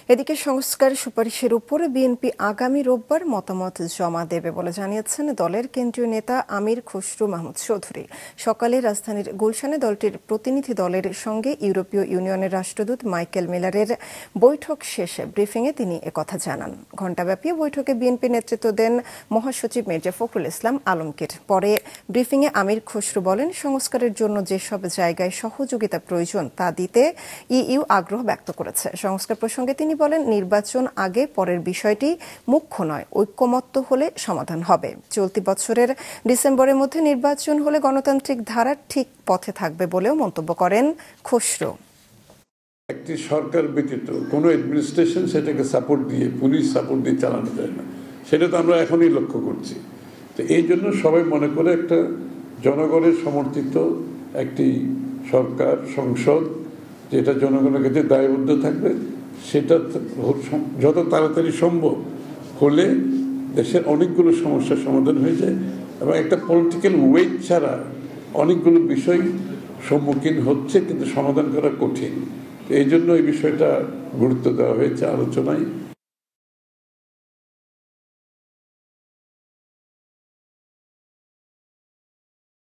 এদিকে সংস্কার সুপারিশের উপরে বিএনপি আগামী রোববার মতামত জমা দেবে বলে জানিয়েছেন দলের কেন্দ্রীয় নেতা আমির খসরু মাহমুদ চৌধুরী। সকালে রাজধানীর গুলশানে দলটির প্রতিনিধি দলের সঙ্গে ইউরোপীয় ইউনিয়নের রাষ্ট্রদূত মাইকেল মিলারের বৈঠক শেষে ব্রিফিংয়ে তিনি একথা জানান। ঘণ্টাব্যাপী বৈঠকে বিএনপি নেতৃত্ব দেন মহাসচিব মির্জা ফখরুল ইসলাম আলমগীর। পরে ব্রিফিংয়ে আমির খসরু বলেন, সংস্কারের জন্য যেসব জায়গায় সহযোগিতা প্রয়োজন তা দিতে ইইউ আগ্রহ ব্যক্ত করেছে। সংস্কার প্রসঙ্গে তিনি বলেন, নির্বাচন আগে পরের বিষয়টি মুখ্য নয়, ঐক্যমত্য হলে সমাধান হবে। চলতি বছরের ডিসেম্বরের মধ্যে নির্বাচন হলে গণতান্ত্রিক ধারা ঠিক পথে থাকবে বলেও মন্তব্য করেন খসরু। একটি সরকার ব্যতীত কোনো অ্যাডমিনিস্ট্রেশন সেটাকে সাপোর্ট দিয়ে, পুলিশ সাপোর্ট দিয়ে চালানো যায় না, সেটা তো আমরা এখনই লক্ষ্য করছি। তো এই জন্য সবাই মনে করে একটা জনগণের সমর্থিত একটি সরকার, সংসদ যেটা জনগণের কাছে দায়বদ্ধ থাকবে, সেটা যত তাড়াতাড়ি সম্ভব হলে দেশের অনেকগুলো সমস্যার সমাধান হয়ে যায় এবং একটা পলিটিক্যাল ওয়েট ছাড়া অনেকগুলো বিষয় সম্মুখীন হচ্ছে কিন্তু সমাধান করা কঠিন। এই জন্য এই বিষয়টা গুরুত্ব দেওয়া হয়েছে আলোচনায়।